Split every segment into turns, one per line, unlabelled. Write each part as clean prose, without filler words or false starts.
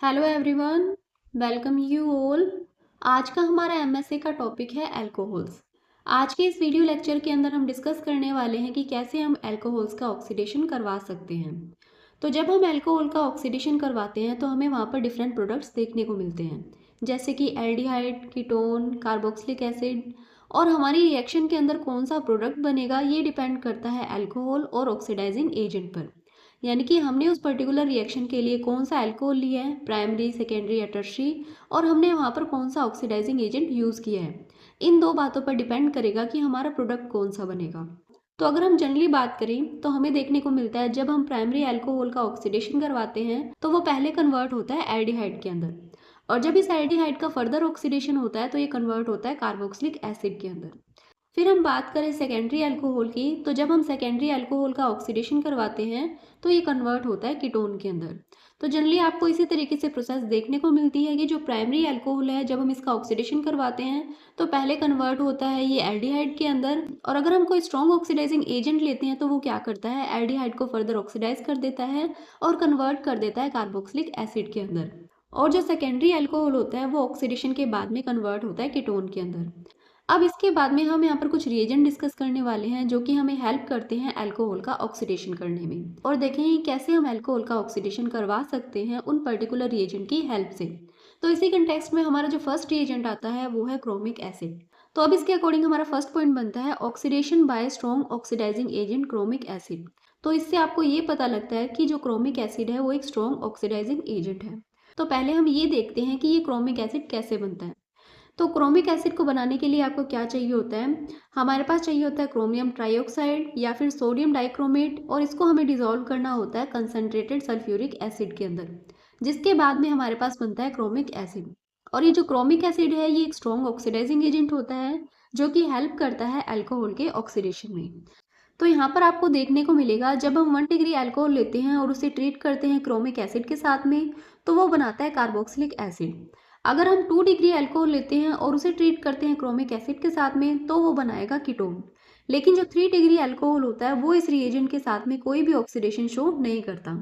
Hello everyone, welcome you all. आज का हमारा एमएसए का टॉपिक है अल्कोहल्स। आज के इस वीडियो लेक्चर के अंदर हम डिस्कस करने वाले हैं कि कैसे हम अल्कोहल्स का ऑक्सीडेशन करवा सकते हैं। तो जब हम अल्कोहल का ऑक्सीडेशन करवाते हैं तो हमें वहाँ पर डिफरेंट प्रोडक्ट्स देखने को मिलते हैं, जैसे कि एल्डिहाइड, कीटोन, कार्बोक्सिलिक एसिड। और हमारी रिएक्शन के अंदर कौन सा प्रोडक्ट बनेगा ये डिपेंड करता है अल्कोहल और ऑक्सीडाइजिंग एजेंट पर। यानी कि हमने उस पर्टिकुलर रिएक्शन के लिए कौन सा अल्कोहल लिया है, प्राइमरी, सेकेंडरी या टर्शरी, और हमने वहाँ पर कौन सा ऑक्सीडाइजिंग एजेंट यूज़ किया है। इन दो बातों पर डिपेंड करेगा कि हमारा प्रोडक्ट कौन सा बनेगा। तो अगर हम जनरली बात करें तो हमें देखने को मिलता है जब हम प्राइमरी अल्कोहल का ऑक्सीडेशन करवाते हैं तो वो पहले कन्वर्ट होता है एल्डिहाइड के अंदर, और जब इस एल्डिहाइड का फर्दर ऑक्सीडेशन होता है तो ये कन्वर्ट होता है कार्बोक्सिलिक एसिड के अंदर। फिर हम बात करें सेकेंडरी अल्कोहल की, तो जब हम सेकेंडरी अल्कोहल का ऑक्सीडेशन करवाते हैं तो ये कन्वर्ट होता है कीटोन के अंदर। तो जनरली आपको इसी तरीके से प्रोसेस देखने को मिलती है कि जो प्राइमरी अल्कोहल है जब हम इसका ऑक्सीडेशन करवाते हैं तो पहले कन्वर्ट होता है ये एल्डिहाइड के अंदर, और अगर हम कोई स्ट्रॉन्ग ऑक्सीडाइजिंग एजेंट लेते हैं तो वो क्या करता है, एल्डिहाइड को फर्दर ऑक्सीडाइज कर देता है और कन्वर्ट कर देता है कार्बोक्सिलिक एसिड के अंदर। और जो सेकेंडरी अल्कोहल होता है वो ऑक्सीडेशन के बाद में कन्वर्ट होता है कीटोन के अंदर। अब इसके बाद में हम यहाँ पर कुछ रिएजेंट डिस्कस करने वाले हैं जो कि हमें हेल्प करते हैं अल्कोहल का ऑक्सीडेशन करने में, और देखें कैसे हम अल्कोहल का ऑक्सीडेशन करवा सकते हैं उन पर्टिकुलर रिएजेंट की हेल्प से। तो इसी कंटेक्स्ट में हमारा जो फर्स्ट रिएजेंट आता है वो है क्रोमिक एसिड। तो अब इसके अकॉर्डिंग हमारा फर्स्ट पॉइंट बनता है oxidation by strong oxidising agent chromic acid. तो इससे आपको ये पता लगता है कि जो क्रोमिक एसिड है वो एक स्ट्रॉन्ग ऑक्सीडाइजिंग एजेंट है। तो पहले हम ये देखते हैं कि ये क्रोमिक एसिड कैसे बनता है। तो क्रोमिक एसिड को बनाने के लिए आपको क्या चाहिए होता है, हमारे पास चाहिए होता है क्रोमियम ट्राइऑक्साइड या फिर सोडियम डाइक्रोमेट, और इसको हमें डिसॉल्व करना होता है कंसनट्रेटेड सल्फ्यूरिक एसिड के अंदर, जिसके बाद में हमारे पास बनता है क्रोमिक एसिड। और ये जो क्रोमिक एसिड है ये एक स्ट्रॉन्ग ऑक्सीडाइजिंग एजेंट होता है जो कि हेल्प करता है अल्कोहल के ऑक्सीडेशन में। तो यहाँ पर आपको देखने को मिलेगा जब हम 1 डिग्री अल्कोहल लेते हैं और उसे ट्रीट करते हैं क्रोमिक एसिड के साथ में तो वो बनाता है कार्बोक्सिलिक एसिड। अगर हम 2 डिग्री अल्कोहल लेते हैं और उसे ट्रीट करते हैं क्रोमिक एसिड के साथ में तो वो बनाएगा कीटोन। लेकिन जो 3 डिग्री अल्कोहल होता है वो इस रिएजेंट के साथ में कोई भी ऑक्सीडेशन शो नहीं करता।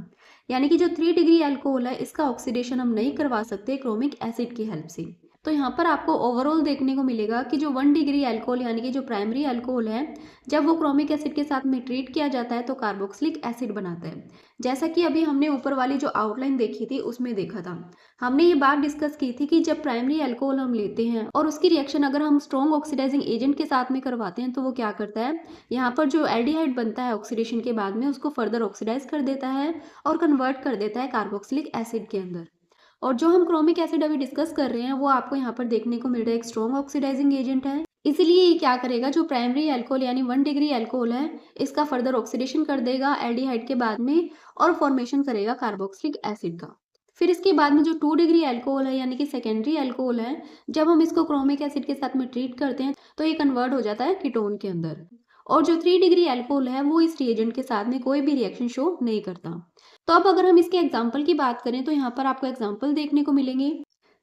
यानी कि जो 3 डिग्री अल्कोहल है इसका ऑक्सीडेशन हम नहीं करवा सकते क्रोमिक एसिड की हेल्प से। तो यहाँ पर आपको ओवरऑल देखने को मिलेगा कि जो 1 डिग्री अल्कोहल यानी कि जो प्राइमरी अल्कोहल है जब वो क्रोमिक एसिड के साथ में ट्रीट किया जाता है तो कार्बोक्सिलिक एसिड बनाता है। जैसा कि अभी हमने ऊपर वाली जो आउटलाइन देखी थी उसमें देखा था, हमने ये बात डिस्कस की थी कि जब प्राइमरी अल्कोहल हम लेते हैं और उसकी रिएक्शन अगर हम स्ट्रॉन्ग ऑक्सीडाइजिंग एजेंट के साथ में करवाते हैं तो वो क्या करता है, यहाँ पर जो एल्डिहाइड बनता है ऑक्सीडेशन के बाद में उसको फर्दर ऑक्सीडाइज कर देता है और कन्वर्ट कर देता है कार्बोक्सिलिक एसिड के अंदर। और जो हम क्रोमिक एसिड अभी डिस्कस कर रहे हैं वो आपको यहाँ पर देखने को मिल रहा है एक स्ट्रॉन्ग ऑक्सीडाइजिंग एजेंट है। इसीलिए ये क्या करेगा, जो प्राइमरी अल्कोहल यानी 1 डिग्री अल्कोहल है इसका फर्दर ऑक्सीडेशन कर देगा एल्डिहाइड के बाद में और फॉर्मेशन करेगा कार्बोक्सिलिक एसिड का। फिर इसके बाद में जो 2 डिग्री अल्कोहल है यानी कि सेकेंडरी अल्कोहल है, जब हम इसको क्रोमिक एसिड के साथ में ट्रीट करते हैं तो ये कन्वर्ट हो जाता है कीटोन के अंदर। और जो 3 डिग्री अल्कोहल है वो इस रिएजेंट के साथ में कोई भी रिएक्शन शो नहीं करता। तो अब अगर हम इसके एग्जाम्पल की बात करें तो यहाँ पर आपको एग्जाम्पल देखने को मिलेंगे।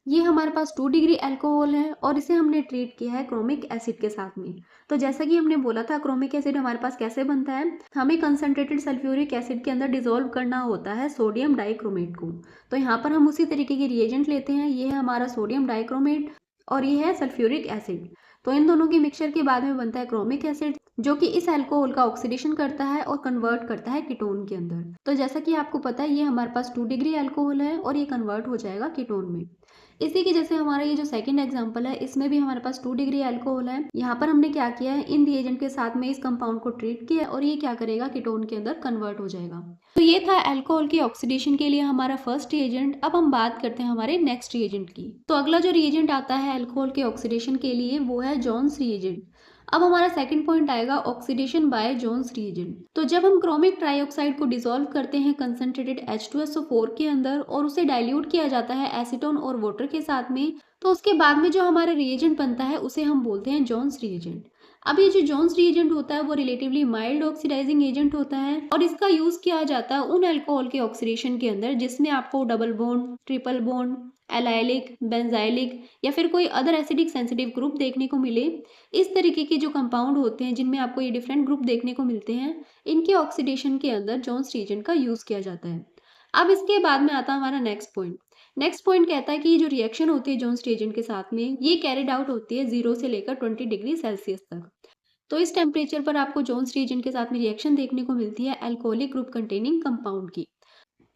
ये हमारे पास 2 डिग्री अल्कोहल है और इसे हमने ट्रीट किया है क्रोमिक एसिड के साथ में। तो जैसा कि हमने बोला था क्रोमिक एसिड हमारे पास कैसे बनता है, हमें कंसनट्रेटेड सल्फ्यूरिक एसिड के अंदर डिसॉल्व करना होता है सोडियम डाइक्रोमेट को। तो यहाँ पर हम उसी तरीके की रिएजेंट लेते हैं, ये है हमारा सोडियम डाइक्रोमेट और ये है सल्फ्यूरिक एसिड। तो इन दोनों के मिक्सचर के बाद में बनता है क्रोमिक एसिड जो कि इस अल्कोहल का ऑक्सीडेशन करता है और कन्वर्ट करता है कीटोन के अंदर। तो जैसा कि आपको पता है ये हमारे पास 2 डिग्री अल्कोहल है और ये कन्वर्ट हो जाएगा कीटोन में। इसी के जैसे हमारा ये जो सेकंड एग्जांपल है इसमें भी हमारे पास 2 डिग्री अल्कोहल है। यहाँ पर हमने क्या किया है, इन रिएजेंट के साथ में इस कंपाउंड को ट्रीट किया और ये क्या करेगा, कीटोन के अंदर कन्वर्ट हो जाएगा। तो ये था अल्कोहल के ऑक्सीडेशन के लिए हमारा फर्स्ट रिएजेंट। अब हम बात करते हैं हमारे नेक्स्ट रिएजेंट की। तो अगला जो रिएजेंट आता है अल्कोहल के ऑक्सीडेशन के लिए वो है जोन्स रिएजेंट। अब हमारा सेकंड पॉइंट आएगा ऑक्सीडेशन बाय जोन्स रिएजेंट। तो जब हम क्रोमिक ट्राइऑक्साइड को डिसॉल्व करते हैं कंसंट्रेटेड H2SO4 के अंदर और उसे डाइल्यूट किया जाता है एसीटोन और वाटर के साथ में, तो उसके बाद में जो हमारा रिएजेंट बनता है उसे हम बोलते हैं जोन्स रिएजेंट। अब ये जो जोन्स रिएजेंट होता है वो रिलेटिवली माइल्ड ऑक्सीडाइजिंग एजेंट होता है और इसका यूज किया जाता है उन अल्कोहल के ऑक्सीडेशन के अंदर जिसमें आपको double bond, triple bond, allylic, benzylic या फिर कोई अदर एसिडिक सेंसिटिव ग्रुप देखने को मिले। इस तरीके के जो कंपाउंड होते हैं जिनमें आपको ये डिफरेंट ग्रुप देखने को मिलते हैं, इनके ऑक्सीडेशन के अंदर जोन्स रिएजेंट का यूज किया जाता है। अब इसके बाद में आता है हमारा नेक्स्ट पॉइंट। नेक्स्ट पॉइंट कहता है कि ये जो रिएक्शन होती है जोन्स रिएजेंट के साथ में, ये कैरिड आउट होती है 0 से लेकर 20 डिग्री सेल्सियस तक। तो इस टेम्परेचर पर आपको जोन्स रिएजेंट के साथ में रिएक्शन देखने को मिलती है अल्कोहलिक ग्रुप कंटेनिंग कंपाउंड की।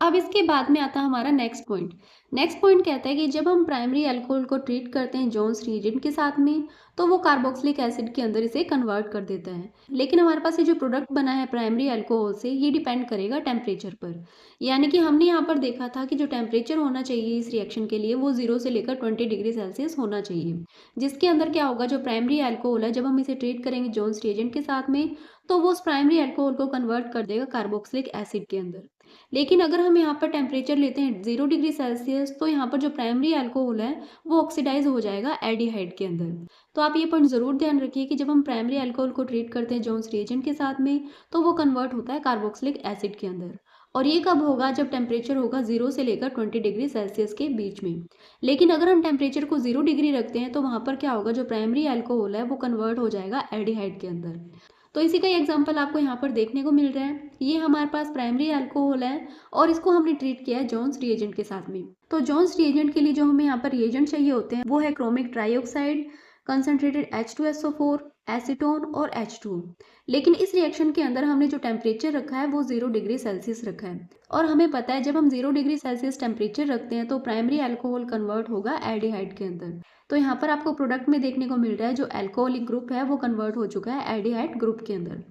अब इसके बाद में आता है हमारा नेक्स्ट पॉइंट। नेक्स्ट पॉइंट कहता है कि जब हम प्राइमरी अल्कोहल को ट्रीट करते हैं जोन्स रिएजेंट के साथ में, तो वो कार्बोक्सिलिक एसिड के अंदर इसे कन्वर्ट कर देता है। लेकिन हमारे पास ये जो प्रोडक्ट बना है प्राइमरी अल्कोहल से, ये डिपेंड करेगा टेम्परेचर पर। यानी कि हमने यहाँ पर देखा था कि जो टेम्परेचर होना चाहिए इस रिएक्शन के लिए वो 0 से लेकर 20 डिग्री सेल्सियस होना चाहिए, जिसके अंदर क्या होगा, जो प्राइमरी अल्कोहल है जब हम इसे ट्रीट करेंगे जोन्स रिएजेंट के साथ में, तो वो उस प्राइमरी अल्कोहल को कन्वर्ट कर देगा कार्बोक्सिलिक एसिड के अंदर। लेकिन अगर हम यहाँ पर टेम्परेचर लेते हैं 0 डिग्री सेल्सियस, तो यहाँ पर जो प्राइमरी अल्कोहल है वो ऑक्सीडाइज हो जाएगा एल्डिहाइड के अंदर। तो आप ये पॉइंट ज़रूर ध्यान रखिए कि जब हम प्राइमरी अल्कोहल को ट्रीट करते हैं जोन्स रिएजेंट के साथ में, तो वो कन्वर्ट होता है कार्बोक्सिलिक एसिड के अंदर। और ये कब होगा, जब टेम्परेचर होगा 0 से लेकर 20 डिग्री सेल्सियस के बीच में। लेकिन अगर हम टेम्परेचर को 0 डिग्री रखते हैं, तो वहाँ पर क्या होगा, जो प्राइमरी अल्कोहल है वो कन्वर्ट हो जाएगा एल्डिहाइड के अंदर। तो इसी का एग्जांपल आपको यहाँ पर देखने को मिल रहा है। ये हमारे पास प्राइमरी अल्कोहल है और इसको हमने ट्रीट किया है जोन्स रिएजेंट के साथ में। तो जोन्स रिएजेंट के लिए जो हमें यहाँ पर रिएजेंट चाहिए होते हैं वो है chromic trioxide, concentrated H2SO4, acetone और H2O। लेकिन इस रिएक्शन के अंदर हमने जो टेम्परेचर रखा है वो 0 डिग्री सेल्सियस रखा है। और हमें पता है जब हम 0 डिग्री सेल्सियस टेम्परेचर रखते हैं तो प्राइमरी अल्कोहल कन्वर्ट होगा एल्डिहाइड के अंदर। तो यहाँ पर आपको प्रोडक्ट में देखने को मिल रहा है जो अल्कोहलिक ग्रुप है वो कन्वर्ट हो चुका है एल्डिहाइड ग्रुप के अंदर।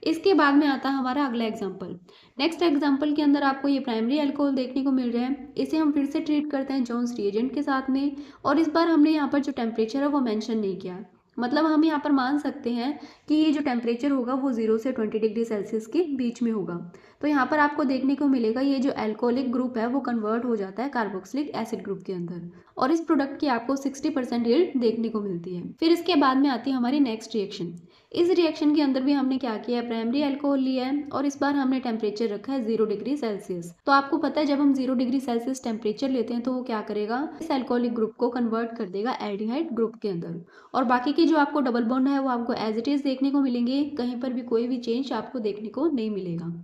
इसके बाद में आता है हमारा अगला एग्जाम्पल। नेक्स्ट एग्जाम्पल के अंदर आपको ये प्राइमरी अल्कोहल देखने को मिल रहा है। इसे हम फिर से ट्रीट करते हैं जोन्स रिएजेंट के साथ में, और इस बार हमने यहाँ पर जो टेम्परेचर है वो मेंशन नहीं किया। मतलब हम यहाँ पर मान सकते हैं कि ये जो टेम्परेचर होगा वो 0 से 20 डिग्री सेल्सियस के बीच में होगा। तो यहाँ पर आपको देखने को मिलेगा ये जो अल्कोहलिक ग्रुप है वो कन्वर्ट हो जाता है कार्बोक्सिलिक एसिड ग्रुप के अंदर, और इस प्रोडक्ट की आपको 60% यील्ड देखने को मिलती है। फिर इसके बाद में आती है हमारी नेक्स्ट रिएक्शन। इस रिएक्शन के अंदर भी हमने क्या किया है, प्राइमरी अल्कोहल लिया है और इस बार हमने टेम्परेचर रखा है 0 डिग्री सेल्सियस। तो आपको पता है जब हम 0 डिग्री सेल्सियस टेम्परेचर लेते हैं तो वो क्या करेगा, इस अल्कोहलिक ग्रुप को कन्वर्ट कर देगा एल्डिहाइड ग्रुप के अंदर। और बाकी की जो आपको डबल बॉन्ड है वो आपको एज इट इज देखने को मिलेंगे, कहीं पर भी कोई भी चेंज आपको देखने को नहीं मिलेगा।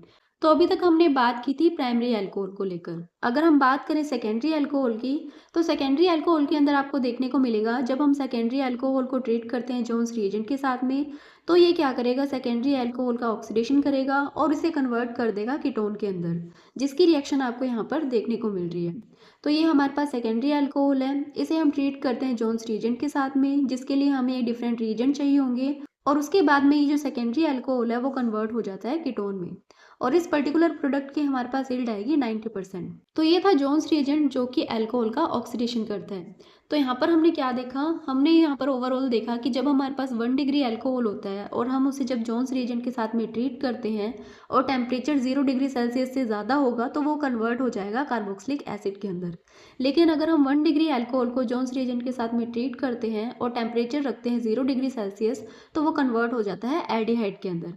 तो अभी तक हमने बात की थी प्राइमरी अल्कोहल को लेकर। अगर हम बात करें सेकेंडरी अल्कोहल की, तो सेकेंडरी अल्कोहल के अंदर आपको देखने को मिलेगा जब हम सेकेंडरी अल्कोहल को ट्रीट करते हैं जोन्स रिएजेंट के साथ में, तो ये क्या करेगा, सेकेंडरी अल्कोहल का ऑक्सीडेशन करेगा और इसे कन्वर्ट कर देगा कीटोन के अंदर, जिसकी रिएक्शन आपको यहाँ पर देखने को मिल रही है। तो ये हमारे पास सेकेंडरी अल्कोहल है, इसे हम ट्रीट करते हैं जोन्स रिएजेंट के साथ में, जिसके लिए हमें डिफरेंट रिएजेंट चाहिए होंगे, और उसके बाद में ये जो सेकेंडरी अल्कोहल है वो कन्वर्ट हो जाता है कीटोन में, और इस पर्टिकुलर प्रोडक्ट की हमारे पास यील्ड आएगी 90%। तो ये था जोन्स रिएजेंट जो कि अल्कोहल का ऑक्सीडेशन करता है। तो यहाँ पर हमने क्या देखा, हमने यहाँ पर ओवरऑल देखा कि जब हमारे पास 1 डिग्री अल्कोहल होता है और हम उसे जब जोन्स रिएजेंट के साथ में ट्रीट करते हैं और टेम्परेचर 0 डिग्री सेल्सियस से ज़्यादा होगा तो वो कन्वर्ट हो जाएगा कार्बोक्सिलिक एसिड के अंदर। लेकिन अगर हम 1 डिग्री अल्कोहल को जोन्स रिएजेंट के साथ में ट्रीट करते हैं और टेम्परेचर रखते हैं 0 डिग्री सेल्सियस, तो वो कन्वर्ट हो जाता है एल्डिहाइड के अंदर।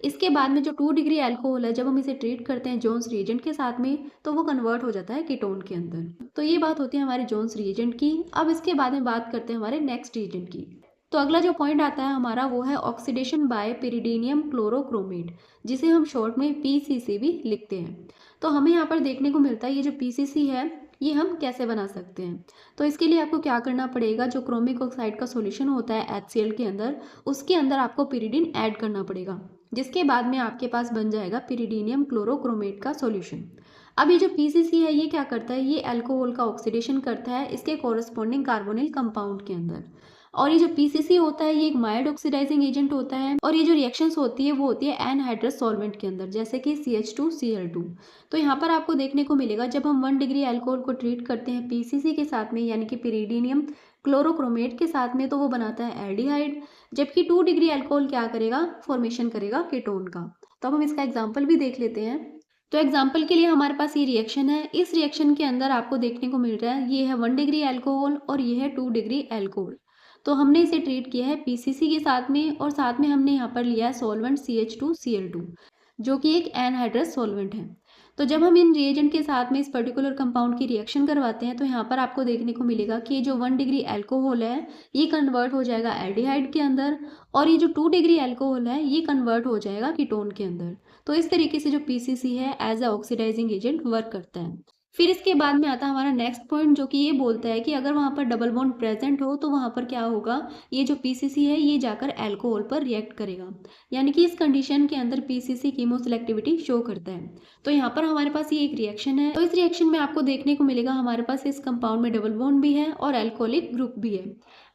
इसके बाद में जो 2 डिग्री अल्कोहल है जब हम इसे ट्रीट करते हैं जोन्स रिएजेंट के साथ में, तो वो कन्वर्ट हो जाता है कीटोन के अंदर। तो ये बात होती है हमारे जोन्स रिएजेंट की। अब इसके बाद में बात करते हैं हमारे नेक्स्ट रिएजेंट की। तो अगला जो पॉइंट आता है हमारा वो है ऑक्सीडेशन बाय पिरिडीनियम क्लोरोक्रोमेट, जिसे हम शॉर्ट में PCC भी लिखते हैं। तो हमें यहाँ पर देखने को मिलता है ये जो PCC है ये हम कैसे बना सकते हैं। तो इसके लिए आपको क्या करना पड़ेगा, जो क्रोमिक ऑक्साइड का सॉल्यूशन होता है HCl के अंदर, उसके अंदर आपको पिरिडीन ऐड करना पड़ेगा, जिसके बाद में आपके पास बन जाएगा पिरिडीनियम क्लोरोक्रोमेट का सॉल्यूशन। अब ये जो PCC है ये क्या करता है, ये अल्कोहल का ऑक्सीडेशन करता है इसके कॉरस्पॉन्डिंग कार्बोनिल कंपाउंड के अंदर। और ये जो PCC होता है ये एक माइल्ड ऑक्सीडाइजिंग एजेंट होता है, और ये जो रिएक्शंस होती है वो होती है एनहाइड्रस सॉल्वेंट के अंदर, जैसे कि CH2Cl2। तो यहाँ पर आपको देखने को मिलेगा जब हम 1 डिग्री अल्कोहल को ट्रीट करते हैं PCC के साथ में, यानी कि पिरिडीनियम क्लोरोक्रोमेट के साथ में, तो वो बनाता है एल्डिहाइड, जबकि 2 डिग्री अल्कोहल क्या करेगा, फॉर्मेशन करेगा कीटोन का। तो अब हम इसका एग्जाम्पल भी देख लेते हैं। तो एग्जाम्पल के लिए हमारे पास ये रिएक्शन है। इस रिएक्शन के अंदर आपको देखने को मिल रहा है ये है 1 डिग्री अल्कोहल और ये है 2 डिग्री अल्कोहल। तो हमने इसे ट्रीट किया है PCC के साथ में, और साथ में हमने यहाँ पर लिया है सॉल्वेंट CH2Cl2, जो कि एक एनहाइड्रस सॉल्वेंट है। तो जब हम इन रिएजेंट के साथ में इस पर्टिकुलर कंपाउंड की रिएक्शन करवाते हैं तो यहाँ पर आपको देखने को मिलेगा कि ये जो 1 डिग्री अल्कोहल है ये कन्वर्ट हो जाएगा एल्डिहाइड के अंदर, और ये जो 2 डिग्री अल्कोहल है ये कन्वर्ट हो जाएगा कीटोन के अंदर। तो इस तरीके से जो PCC है as a oxidising agent work करता है। फिर इसके बाद में आता है हमारा नेक्स्ट पॉइंट, जो कि ये बोलता है कि अगर वहाँ पर डबल बॉन्ड प्रेजेंट हो तो वहाँ पर क्या होगा, ये जो पीसीसी है ये जाकर अल्कोहल पर रिएक्ट करेगा। यानी कि इस कंडीशन के अंदर पीसीसी कीमोसेलेक्टिविटी शो करता है। तो यहाँ पर हमारे पास ये एक रिएक्शन है। तो इस रिएक्शन में आपको देखने को मिलेगा हमारे पास इस कंपाउंड में डबल बॉन्ड भी है और अल्कोहलिक ग्रुप भी है।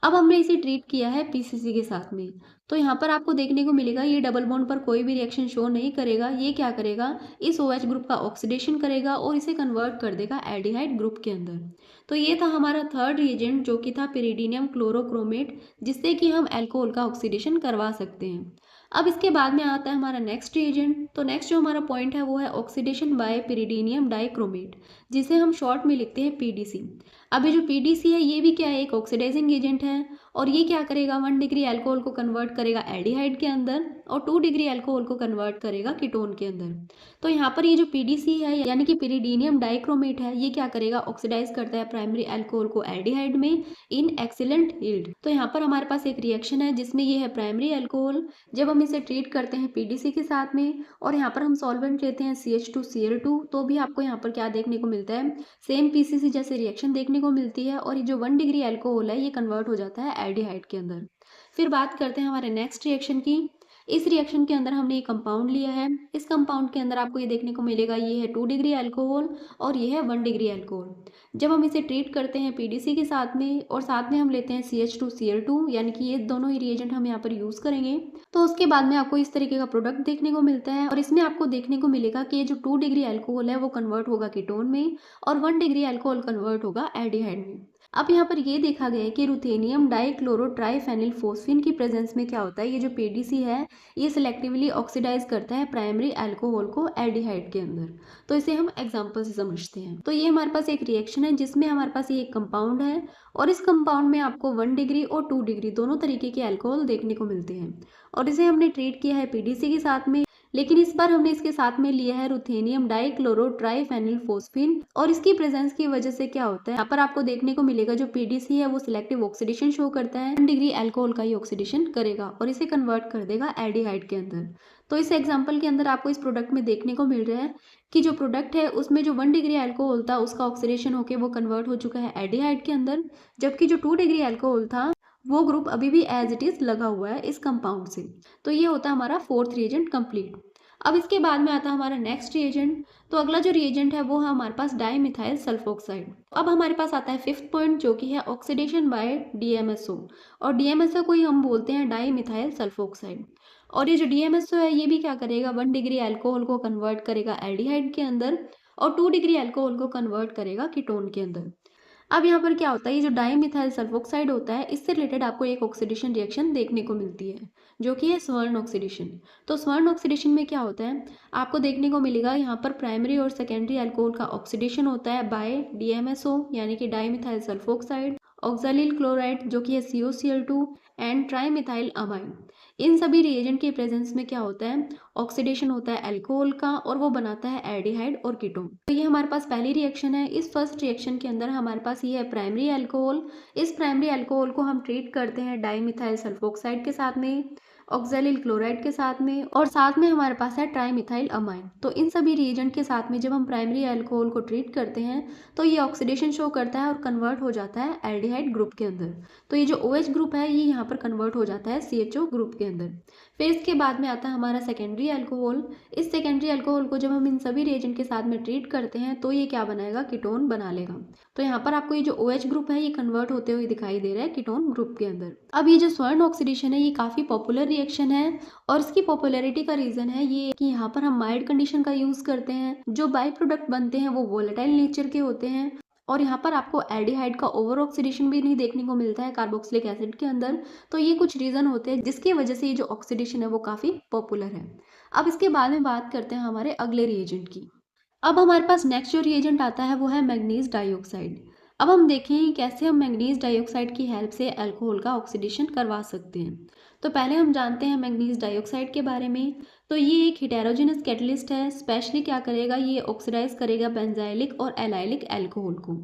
अब हमने इसे ट्रीट किया है पीसीसी के साथ में, तो यहाँ पर आपको देखने को मिलेगा ये डबल बॉन्ड पर कोई भी रिएक्शन शो नहीं करेगा। ये क्या करेगा, इस OH ग्रुप का ऑक्सीडेशन करेगा और इसे कन्वर्ट कर देगा एल्डिहाइड ग्रुप के अंदर। तो ये था हमारा थर्ड रिएजेंट, जो कि था पिरिडीनियम क्लोरोक्रोमेट, जिससे कि हम अल्कोहल का ऑक्सीडेशन करवा सकते हैं। अब इसके बाद में आता है हमारा नेक्स्ट रिएजेंट। तो नेक्स्ट जो हमारा पॉइंट है वो है ऑक्सीडेशन बाय पिरिडीनियम डाइक्रोमेट, जिसे हम शॉर्ट में लिखते हैं पीडीसी। अब ये जो पीडीसी है ये भी क्या है, एक ऑक्सीडाइजिंग एजेंट है, और ये क्या करेगा, 1 डिग्री अल्कोहल को कन्वर्ट करेगा एल्डिहाइड के अंदर और 2 डिग्री अल्कोहल को कन्वर्ट करेगा कीटोन के अंदर। तो यहाँ पर ये जो पीडीसी है यानी कि पिरिडीनियम डाइक्रोमेट है, ये क्या करेगा, ऑक्सीडाइज करता है प्राइमरी अल्कोहल को एल्डिहाइड में इन एक्सीलेंट यील्ड। तो यहाँ पर हमारे पास एक रिएक्शन है जिसमें ये है प्राइमरी अल्कोहल, जब हम इसे ट्रीट करते हैं पीडीसी के साथ में और यहाँ पर हम सॉल्वेंट लेते हैं CH2Cl2, तो भी आपको यहाँ पर क्या देखने को मिलता है, सेम पीसीसी जैसे रिएक्शन देखने को मिलती है और ये जो 1 डिग्री अल्कोहल है ये कन्वर्ट हो जाता है एल्डिहाइड के अंदर। फिर बात करते हैं हमारे नेक्स्ट रिएक्शन की। इस रिएक्शन के अंदर हमने एक कंपाउंड लिया है। इस कंपाउंड के अंदर आपको ये देखने को मिलेगा ये है 2 डिग्री अल्कोहल और ये है 1 डिग्री अल्कोहल। जब हम इसे ट्रीट करते हैं पीडीसी के साथ में और साथ में हम लेते हैं CH2Cl2, यानी कि ये दोनों ही रिएजेंट हम यहाँ पर यूज़ करेंगे, तो उसके बाद में आपको इस तरीके का प्रोडक्ट देखने को मिलता है और इसमें आपको देखने को मिलेगा कि ये जो 2 डिग्री अल्कोहल है वो कन्वर्ट होगा कीटोन में और 1 डिग्री अल्कोहल कन्वर्ट होगा एल्डिहाइड में। अब यहाँ पर ये देखा गया है कि रुथेनियम डाइक्लोरोट्राइफेनिल फोस्फीन की प्रेजेंस में क्या होता है, ये जो पीडीसी है ये सिलेक्टिवली ऑक्सीडाइज करता है प्राइमरी अल्कोहल को एल्डिहाइड के अंदर। तो इसे हम एग्जांपल से समझते हैं। तो ये हमारे पास एक रिएक्शन है जिसमें हमारे पास ये एक कंपाउंड है और इस कंपाउंड में आपको 1 डिग्री और 2 डिग्री दोनों तरीके के अल्कोहल देखने को मिलते हैं और इसे हमने ट्रीट किया है पीडीसी के साथ में, लेकिन इस बार हमने इसके साथ में लिया है रुथेनियम डाइक्लोरोट्राइफेनिल फोस्फीन और इसकी प्रेजेंस की वजह से क्या होता है, यहाँ पर आपको देखने को मिलेगा जो पीडीसी है वो सिलेक्टिव ऑक्सीडेशन शो करता है, 1 डिग्री अल्कोहल का ही ऑक्सीडेशन करेगा और इसे कन्वर्ट कर देगा एल्डिहाइड के अंदर। तो इस एग्जाम्पल के अंदर आपको इस प्रोडक्ट में देखने को मिल रहा है कि जो प्रोडक्ट है उसमें जो 1 डिग्री अल्कोहल था उसका ऑक्सीडेशन होकर वो कन्वर्ट हो चुका है एल्डिहाइड के अंदर, जबकि जो 2 डिग्री अल्कोहल था वो ग्रुप अभी भी एज इट इज लगा हुआ है इस कंपाउंड से। तो ये होता है हमारा फोर्थ रिएजेंट कंप्लीट। अब इसके बाद में आता है हमारा नेक्स्ट रिएजेंट। तो अगला जो रिएजेंट है वो है हमारे पास डाइमिथाइल सल्फोक्साइड। अब हमारे पास आता है फिफ्थ पॉइंट, जो कि है ऑक्सीडेशन बाय DMSO, और DMSO को ही हम बोलते हैं डाइमिथाइल सल्फोक्साइड। और ये जो DMSO है ये भी क्या करेगा, 1 डिग्री अल्कोहल को कन्वर्ट करेगा एल्डिहाइड के अंदर और 2 डिग्री अल्कोहल को कन्वर्ट करेगा कीटोन के अंदर। अब यहाँ पर क्या होता है, ये जो डाइमिथाइल सल्फोक्साइड होता है इससे रिलेटेड आपको एक ऑक्सीडेशन रिएक्शन देखने को मिलती है, जो कि है स्वर्ण ऑक्सीडेशन। तो स्वर्ण ऑक्सीडेशन में क्या होता है, आपको देखने को मिलेगा यहाँ पर प्राइमरी और सेकेंडरी अल्कोहल का ऑक्सीडेशन होता है बाय DMSO यानी कि डाइमिथाइल सल्फोक्साइड, ऑक्सैलिल क्लोराइड जो कि है COCl2 एंड ट्राइमिथाइल अमाइन। इन सभी रिएजेंट के प्रेजेंस में क्या होता है, ऑक्सीडेशन होता है अल्कोहल का और वो बनाता है एल्डिहाइड और कीटोन। तो ये हमारे पास पहली रिएक्शन है। इस फर्स्ट रिएक्शन के अंदर हमारे पास ये है प्राइमरी अल्कोहल। इस प्राइमरी अल्कोहल को हम ट्रीट करते हैं डाइमिथाइल सल्फोक्साइड के साथ में, ऑक्सैलिल क्लोराइड के साथ में और साथ में हमारे पास है ट्राइमिथाइल अमाइन। तो इन सभी रिएजेंट के साथ में जब हम प्राइमरी अल्कोहल को ट्रीट करते हैं तो ये ऑक्सीडेशन शो करता है और कन्वर्ट हो जाता है एल्डिहाइड ग्रुप के अंदर। तो ये जो OH ग्रुप है ये यहाँ पर कन्वर्ट हो जाता है CHO ग्रुप के अंदर। फिर इसके बाद में आता है हमारा सेकेंडरी अल्कोहल। इस सेकेंडरी अल्कोहल को जब हम इन सभी रिएजेंट के साथ में ट्रीट करते हैं तो ये क्या बनाएगा, कीटोन बना लेगा। तो यहाँ पर आपको ये जो OH ग्रुप है ये कन्वर्ट होते हुए दिखाई दे रहा है कीटोन ग्रुप के अंदर। अब ये जो स्वर्ण ऑक्सीडेशन है ये काफ़ी पॉपुलर रिएक्शन है और इसकी पॉपुलैरिटी का रीज़न है ये कि यहाँ पर हम माइल्ड कंडीशन का यूज़ करते हैं, जो बाई प्रोडक्ट बनते हैं वो वोलेटाइल नेचर के होते हैं और यहाँ पर आपको एल्डिहाइड का ओवर ऑक्सीडेशन भी नहीं देखने को मिलता है कार्बोक्सिलिक एसिड के अंदर। तो ये कुछ रीज़न होते हैं जिसकी वजह से ये जो ऑक्सीडेशन है वो काफ़ी पॉपुलर है। अब इसके बाद में बात करते हैं हमारे अगले रिएजेंट की। अब हमारे पास नेक्स्ट जो रिएजेंट आता है वो है मैग्नीज डाइऑक्साइड। अब हम देखें कैसे हम मैग्नीज डाइऑक्साइड की हेल्प से अल्कोहल का ऑक्सीडेशन करवा सकते हैं। तो पहले हम जानते हैं मैग्नीज डाइऑक्साइड के बारे में। तो ये एक हेटेरोजेनस कैटलिस्ट है, स्पेशली क्या करेगा, ये ऑक्सीडाइज करेगा बेंजाइलिक और एलाइलिक अल्कोहल को।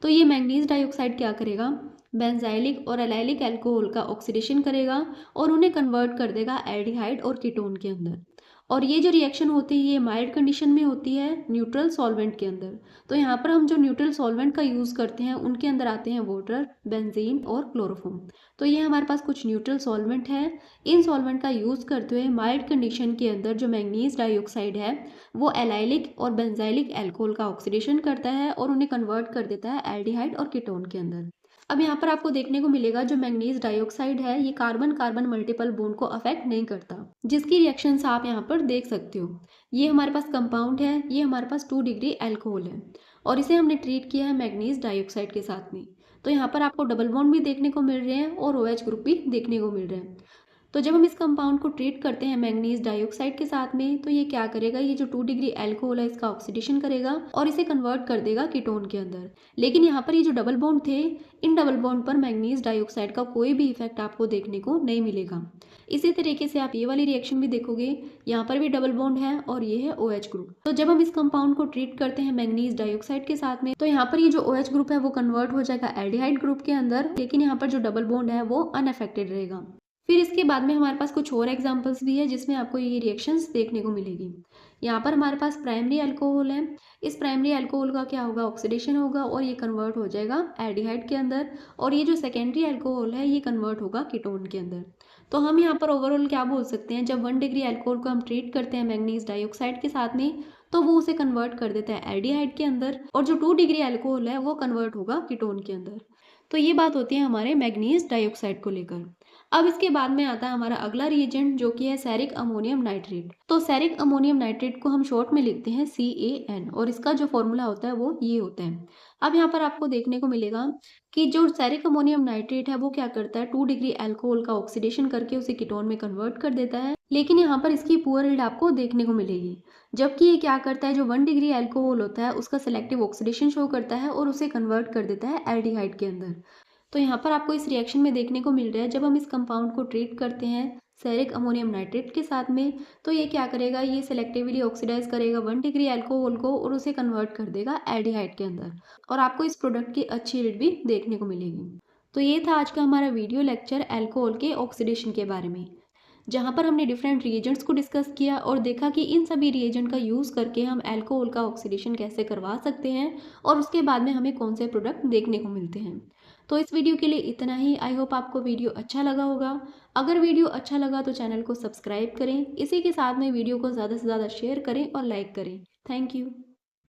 तो ये मैग्नीज डाइऑक्साइड क्या करेगा, बेंजाइलिक और एलाइलिक अल्कोहल का ऑक्सीडेशन करेगा और उन्हें कन्वर्ट कर देगा एल्डिहाइड और कीटोन के अंदर। और ये जो रिएक्शन होती है ये माइल्ड कंडीशन में होती है न्यूट्रल सॉल्वेंट के अंदर। तो यहाँ पर हम जो न्यूट्रल सॉल्वेंट का यूज़ करते हैं उनके अंदर आते हैं वाटर, बेंजीन और क्लोरोफॉर्म। तो ये हमारे पास कुछ न्यूट्रल सॉल्वेंट है। इन सॉल्वेंट का यूज़ करते हुए माइल्ड कंडीशन के अंदर जो मैंगनीज डाइऑक्साइड है वो एलाइलिक और बेंजाइलिक एल्कोहल का ऑक्सीडेशन करता है और उन्हें कन्वर्ट कर देता है एल्डिहाइड और कीटोन के अंदर। अब यहाँ पर आपको देखने को मिलेगा जो मैंगनीज डाइऑक्साइड है ये कार्बन कार्बन मल्टीपल बॉन्ड को अफेक्ट नहीं करता, जिसकी रिएक्शंस आप यहाँ पर देख सकते हो। ये हमारे पास कंपाउंड है, ये हमारे पास 2 डिग्री एल्कोहल है और इसे हमने ट्रीट किया है मैंगनीज डाइऑक्साइड के साथ में। तो यहाँ पर आपको डबल बॉन्ड भी देखने को मिल रहे हैं और OH ग्रुप भी देखने को मिल रहे हैं। तो जब हम इस कंपाउंड को ट्रीट करते हैं मैंगनीज डाइऑक्साइड के साथ में तो ये क्या करेगा, ये जो 2 डिग्री एल्कोहल है इसका ऑक्सीडेशन करेगा और इसे कन्वर्ट कर देगा कीटोन के अंदर। लेकिन यहाँ पर ये जो डबल बॉन्ड थे, इन डबल बॉन्ड पर मैंगनीज डाइऑक्साइड का कोई भी इफेक्ट आपको देखने को नहीं मिलेगा। इसी तरीके से आप ये वाली रिएक्शन भी देखोगे, यहाँ पर भी डबल बॉन्ड है और ये है OH ग्रुप। तो जब हम इस कंपाउंड को ट्रीट करते हैं मैंगनीज डाइऑक्साइड के साथ में तो यहाँ पर ये जो OH ग्रुप है वो कन्वर्ट हो जाएगा एल्डिहाइड ग्रुप के अंदर, लेकिन यहाँ पर जो डबल बॉन्ड है वो अनअफेक्टेड रहेगा। फिर इसके बाद में हमारे पास कुछ और एग्जांपल्स भी है जिसमें आपको ये रिएक्शंस देखने को मिलेगी। यहाँ पर हमारे पास प्राइमरी अल्कोहल है। इस प्राइमरी अल्कोहल का क्या होगा, ऑक्सीडेशन होगा और ये कन्वर्ट हो जाएगा एल्डिहाइड के अंदर, और ये जो सेकेंडरी अल्कोहल है ये कन्वर्ट होगा कीटोन के अंदर। तो हम यहाँ पर ओवरऑल क्या बोल सकते हैं, जब 1 डिग्री अल्कोहल को हम ट्रीट करते हैं मैंगनीज डाइऑक्साइड के साथ में तो वो उसे कन्वर्ट कर देता है एल्डिहाइड के अंदर, और जो 2 डिग्री अल्कोहल है वो कन्वर्ट होगा कीटोन के अंदर। तो ये बात होती है हमारे मैंगनीज डाइऑक्साइड को लेकर। अब इसके बाद में आता है हमारा अगला रिएजेंट जो कि है सेरिक अमोनियम नाइट्रेट। तो सेरिक अमोनियम नाइट्रेट को हम शॉर्ट में लिखते हैं CaN और इसका जो फॉर्मूला होता है वो ये होता है। अब यहाँ पर आपको देखने को मिलेगा कि जो सेरिक अमोनियम नाइट्रेट है वो क्या करता है, 2 डिग्री अल्कोहल का ऑक्सीडेशन करके उसे कीटोन में कन्वर्ट कर देता है, लेकिन यहाँ पर इसकी पुअर यील्ड आपको देखने को मिलेगी। जबकि ये क्या करता है, जो 1 डिग्री अल्कोहल होता है उसका सेलेक्टिव ऑक्सीडेशन शो करता है और उसे कन्वर्ट कर देता है एल्डिहाइड के अंदर। तो यहाँ पर आपको इस रिएक्शन में देखने को मिल रहा है, जब हम इस कंपाउंड को ट्रीट करते हैं सेरिक अमोनियम नाइट्रेट के साथ में तो ये क्या करेगा, ये सेलेक्टिवली ऑक्सीडाइज करेगा 1 डिग्री अल्कोहल को और उसे कन्वर्ट कर देगा एल्डिहाइड के अंदर, और आपको इस प्रोडक्ट की अच्छी यील्ड भी देखने को मिलेगी। तो ये था आज का हमारा वीडियो लेक्चर अल्कोहल के ऑक्सीडेशन के बारे में, जहाँ पर हमने डिफरेंट रिएजेंट्स को डिस्कस किया और देखा कि इन सभी रिएजेंट का यूज़ करके हम अल्कोहल का ऑक्सीडेशन कैसे करवा सकते हैं और उसके बाद में हमें कौन से प्रोडक्ट देखने को मिलते हैं। तो इस वीडियो के लिए इतना ही। आई होप आपको वीडियो अच्छा लगा होगा। अगर वीडियो अच्छा लगा तो चैनल को सब्सक्राइब करें, इसी के साथ में वीडियो को ज़्यादा से ज़्यादा शेयर करें और लाइक करें। Thank you.